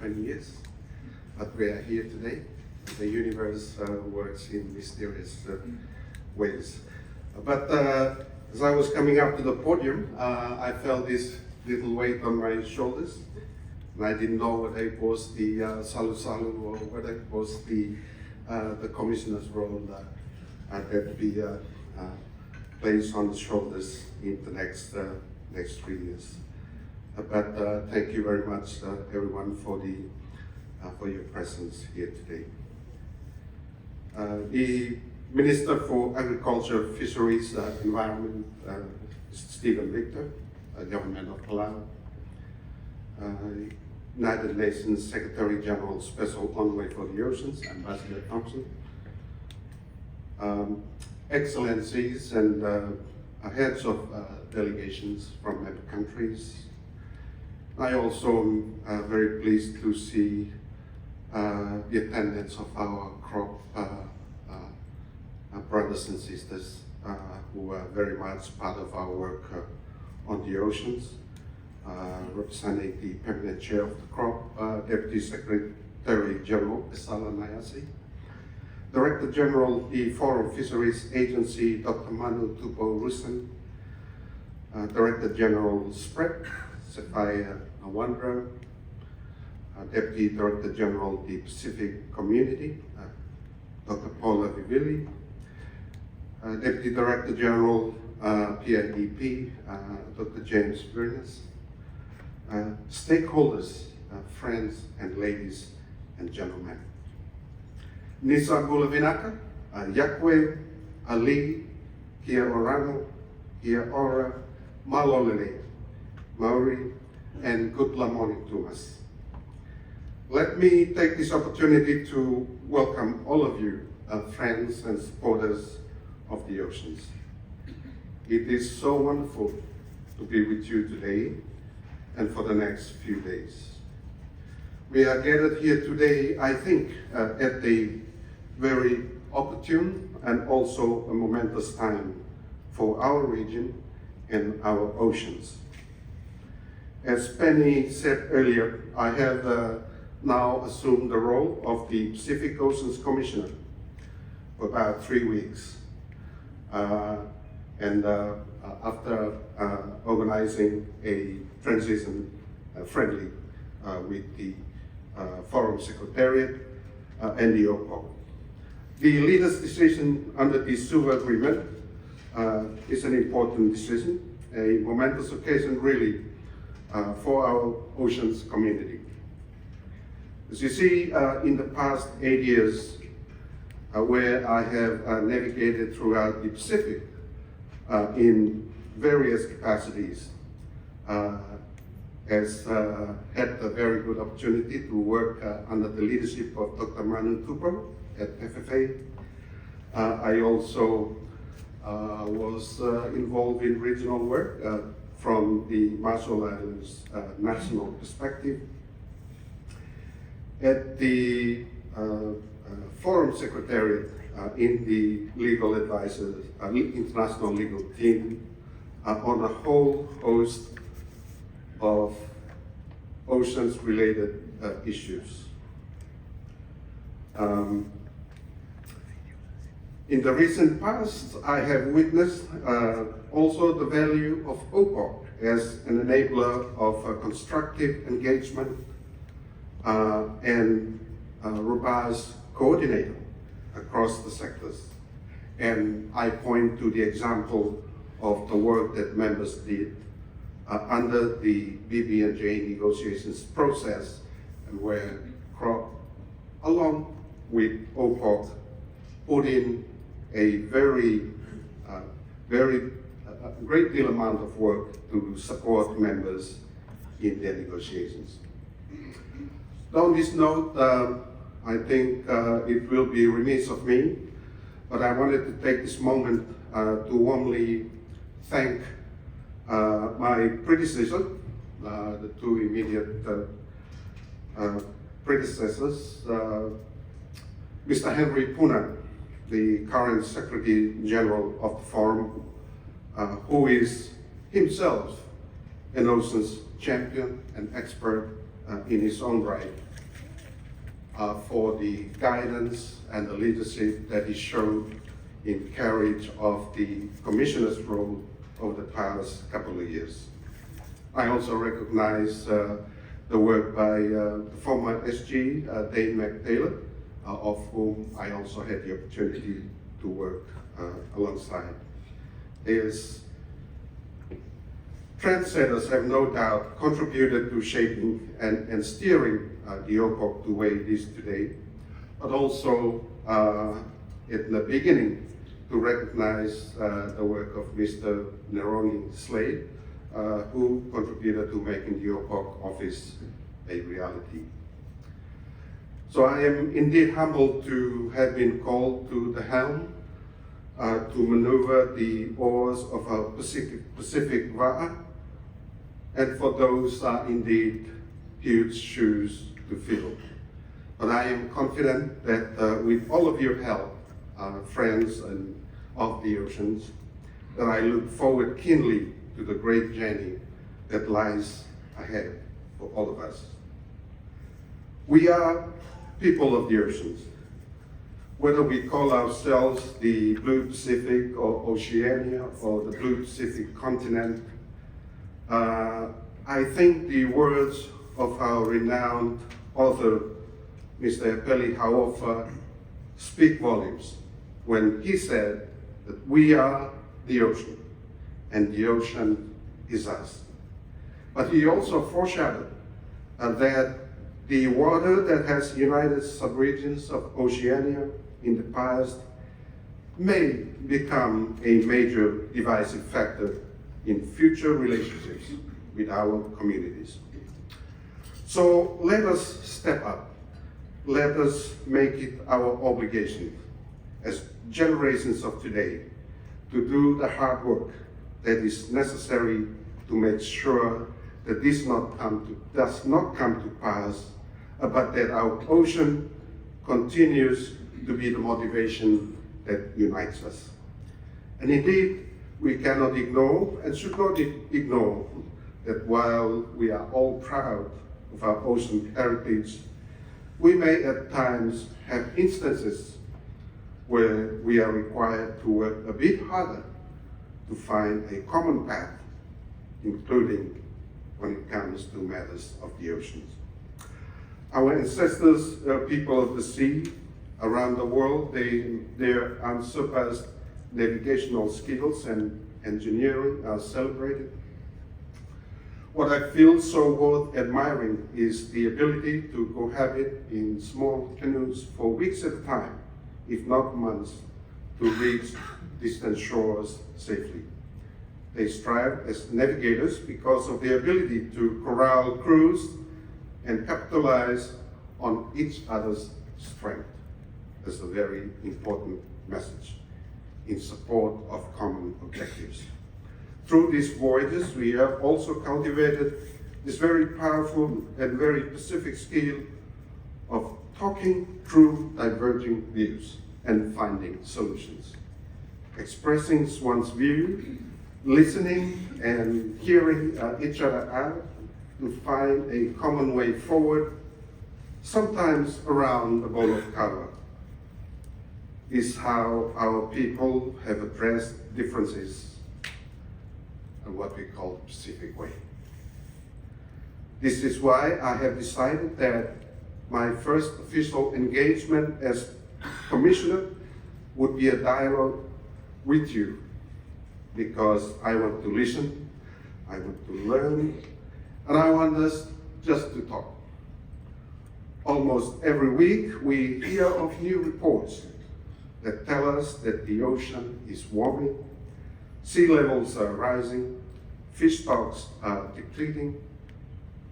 many years, but we are here today. The universe works in mysterious ways. But as I was coming up to the podium, I felt this little weight on my shoulders, and I didn't know whether it was the salu salu or whether it was the commissioner's role that be placed on the shoulders in the next 3 years. But thank you very much, everyone, for your presence here today. The Minister for Agriculture, Fisheries, Environment, Stephen Victor, Government of Palau, United Nations Secretary General Special Envoy for the Oceans, Ambassador Thompson, Excellencies and heads of delegations from member countries. I also am very pleased to see the attendance of our crop brothers and sisters who are very much part of our work on the oceans, representing the permanent chair of the crop, Deputy Secretary General Esala Nayasi, Director General the Foreign Fisheries Agency Dr Manu Tupo Rusen, Director General SPREC Sefaya Nawandra, Deputy Director General the Pacific Community Dr Paula Vivili, Deputy Director General PIDP Dr James Burness, stakeholders, friends and ladies and gentlemen. Nisa Gulavinaka, Yakwe, Ali, Kia Orano, Kia Ora, Malolele, Maori, and good morning to us. Let me take this opportunity to welcome all of you, friends and supporters of the oceans. It is so wonderful to be with you today and for the next few days. We are gathered here today, I think, at a very opportune and also a momentous time for our region and our oceans. As Penny said earlier, I have now assumed the role of the Pacific Oceans Commissioner for about 3 weeks. After organizing a transition friendly with the Forum Secretariat and the OPOC. The leaders' decision under the Suva Agreement is an important decision, a momentous occasion really for our oceans community. As you see, in the past 8 years, where I have navigated throughout the Pacific in various capacities, has had a very good opportunity to work under the leadership of Dr. Manu Tupo at FFA. I also was involved in regional work from the Marshall Islands national perspective. At the Forum Secretariat in the legal advisors, international legal team on a whole host of oceans-related issues. In the recent past, I have witnessed also the value of OPOC as an enabler of constructive engagement and robust coordinator across the sectors. And I point to the example of the work that members did under the BB&J negotiations process, and where CROP, along with OPOC, put in a very great deal amount of work to support members in their negotiations. On this note, I think it will be remiss of me, but I wanted to take this moment to warmly thank my predecessor, the two immediate predecessors, Mr. Henry Puna, the current Secretary General of the Forum, who is himself an oceans champion and expert in his own right, for the guidance and the leadership that he showed in carriage of the Commissioner's role over the past couple of years. I also recognize the work by the former SG, Dane McTaylor, of whom I also had the opportunity to work alongside. His trendsetters have no doubt contributed to shaping and steering the OPOC the way it is today, but also in the beginning to recognize the work of Mr. Manoni Slade, who contributed to making the OPOC office a reality. So I am indeed humbled to have been called to the helm to maneuver the oars of our Pacific Va'a, and for those are indeed huge shoes to fill. But I am confident that with all of your help, friends and of the oceans, that I look forward keenly to the great journey that lies ahead for all of us. We are people of the oceans. Whether we call ourselves the Blue Pacific or Oceania or the Blue Pacific continent, I think the words of our renowned author, Mr. Epeli Hauofa, speak volumes when he said that we are the ocean and the ocean is us. But he also foreshadowed that the water that has united subregions of Oceania in the past may become a major divisive factor in future relationships with our communities. So let us step up. Let us make it our obligation as generations of today to do the hard work that is necessary to make sure that this does not come to pass, but that our ocean continues to be the motivation that unites us. And indeed, we cannot ignore and should not ignore that while we are all proud of our ocean heritage, we may at times have instances where we are required to work a bit harder to find a common path, including when it comes to matters of the oceans. Our ancestors, people of the sea around the world, their unsurpassed navigational skills and engineering are celebrated. What I feel so worth admiring is the ability to cohabit in small canoes for weeks at a time, if not months, to reach distant shores safely. They strive as navigators because of their ability to corral crews and capitalize on each other's strength. That's a very important message in support of common objectives. Through these voyages, we have also cultivated this very powerful and very specific skill of talking through diverging views and finding solutions, expressing one's view, listening and hearing each other out to find a common way forward, sometimes around a bowl of kava, is how our people have addressed differences in what we call the Pacific Way. This is why I have decided that my first official engagement as Commissioner would be a dialogue with you, because I want to listen, I want to learn, and I want us just to talk. Almost every week we hear of new reports that tell us that the ocean is warming, sea levels are rising, fish stocks are depleting,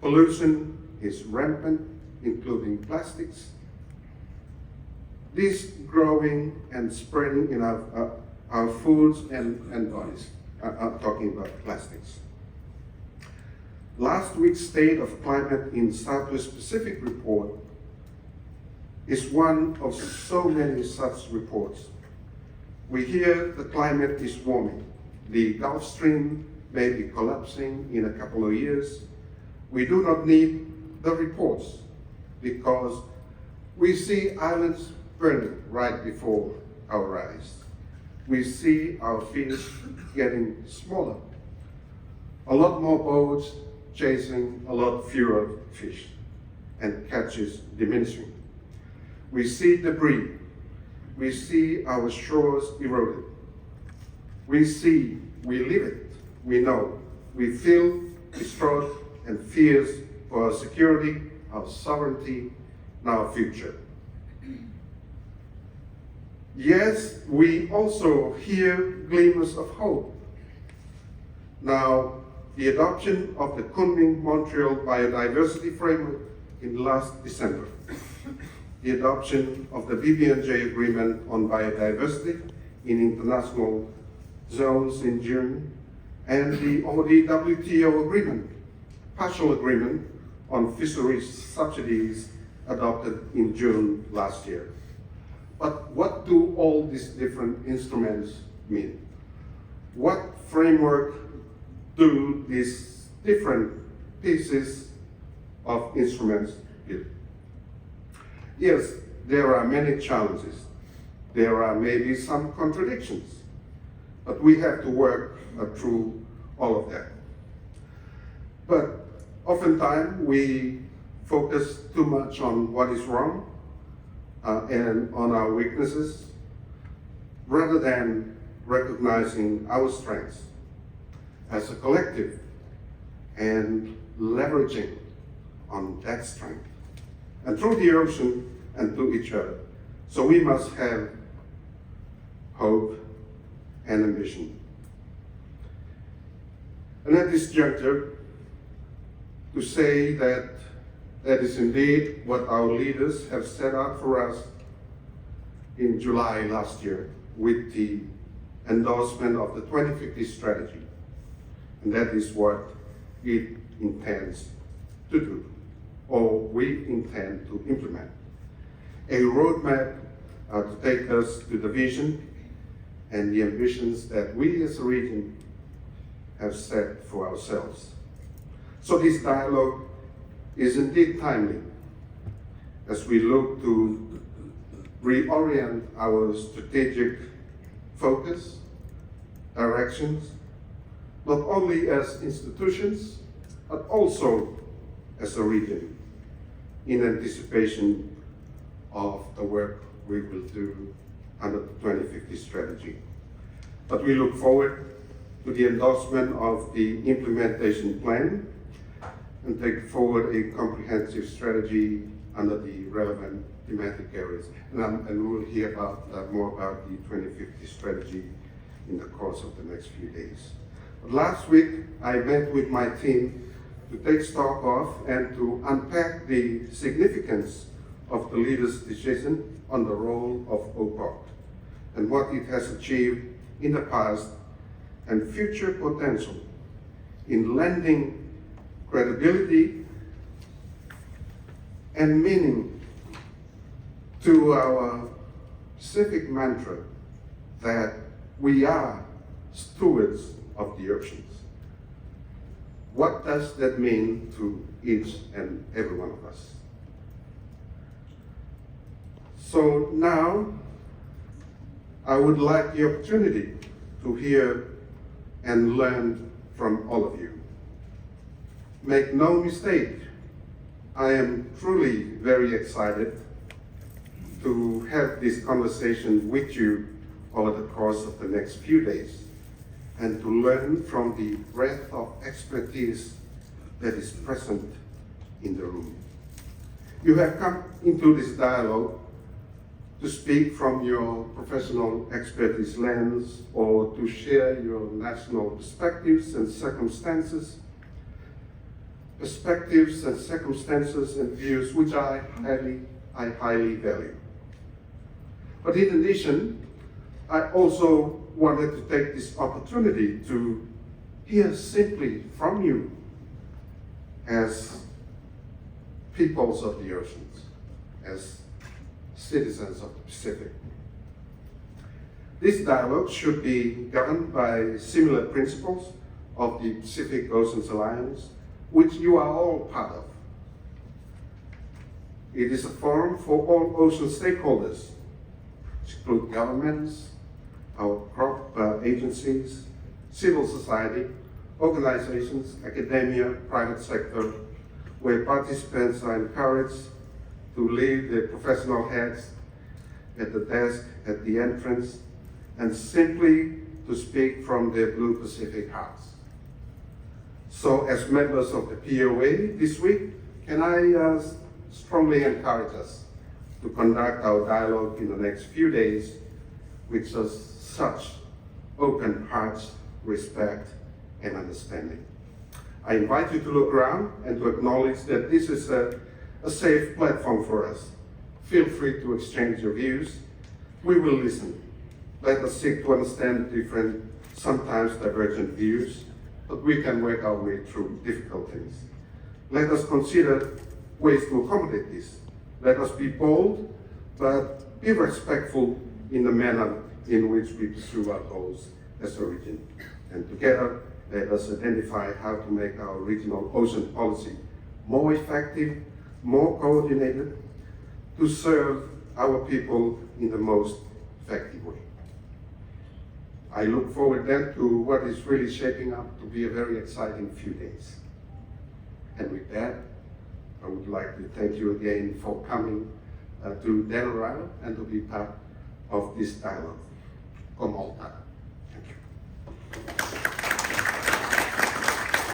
pollution is rampant, including plastics. This growing and spreading in our foods and bodies. I'm talking about plastics. Last week's State of Climate in Southwest Pacific report is one of so many such reports. We hear the climate is warming. The Gulf Stream may be collapsing in a couple of years. We do not need the reports because We see islands burning right before our eyes. We see our fish getting smaller. A lot more boats chasing a lot fewer fish, and catches diminishing. We see debris. We see our shores eroded. We live it, we know. We feel distraught and fears for our security, our sovereignty, and our future. Yes, we also hear glimmers of hope. Now, the adoption of the Kunming-Montreal Biodiversity Framework in last December, the adoption of the BBNJ Agreement on Biodiversity in international zones in June, and the ODWTO Agreement, partial agreement on fisheries subsidies adopted in June last year. But what do all these different instruments mean? What framework do these different pieces of instruments build? Yes, there are many challenges. There are maybe some contradictions, but we have to work through all of that. But oftentimes we focus too much on what is wrong and on our weaknesses, rather than recognizing our strengths as a collective and leveraging on that strength and through the ocean and to each other. So we must have hope and ambition. And at this juncture, to say that that is indeed what our leaders have set out for us in July last year with the endorsement of the 2050 strategy. And that is what it intends to do, or we intend to implement. A roadmap to take us to the vision and the ambitions that we as a region have set for ourselves. So this dialogue is indeed timely as we look to reorient our strategic focus, directions, not only as institutions, but also as a region, in anticipation of the work we will do under the 2050 strategy. But we look forward to the endorsement of the implementation plan and take forward a comprehensive strategy under the relevant thematic areas. And we'll hear more about the 2050 strategy in the course of the next few days. But last week, I met with my team to take stock of and to unpack the significance of the leaders' decision on the role of OPOC and what it has achieved in the past and future potential in lending credibility and meaning to our civic mantra that we are stewards of the oceans. What does that mean to each and every one of us? So now, I would like the opportunity to hear and learn from all of you. Make no mistake, I am truly very excited to have this conversation with you over the course of the next few days and to learn from the breadth of expertise that is present in the room. You have come into this dialogue to speak from your professional expertise lens or to share your national perspectives and circumstances and views which I highly value. But in addition, I also wanted to take this opportunity to hear simply from you as peoples of the oceans, as citizens of the Pacific. This dialogue should be governed by similar principles of the Pacific Oceans Alliance, which you are all part of. It is a forum for all ocean stakeholders, which include governments, our crop agencies, civil society, organizations, academia, private sector, where participants are encouraged to leave their professional hats at the desk, at the entrance, and simply to speak from their Blue Pacific hearts. So as members of the POA this week, can I strongly encourage us to conduct our dialogue in the next few days with such open hearts, respect, and understanding. I invite you to look around and to acknowledge that this is a safe platform for us. Feel free to exchange your views. We will listen. Let us seek to understand different, sometimes divergent views, but we can work our way through difficulties. Let us consider ways to accommodate this. Let us be bold, but be respectful in the manner in which we pursue our goals as a region. And together, let us identify how to make our regional ocean policy more effective, more coordinated, to serve our people in the most effective way. I look forward then to what is really shaping up to be a very exciting few days. And with that, I would like to thank you again for coming to Delaware and to be part of this dialogue. Kom Alta.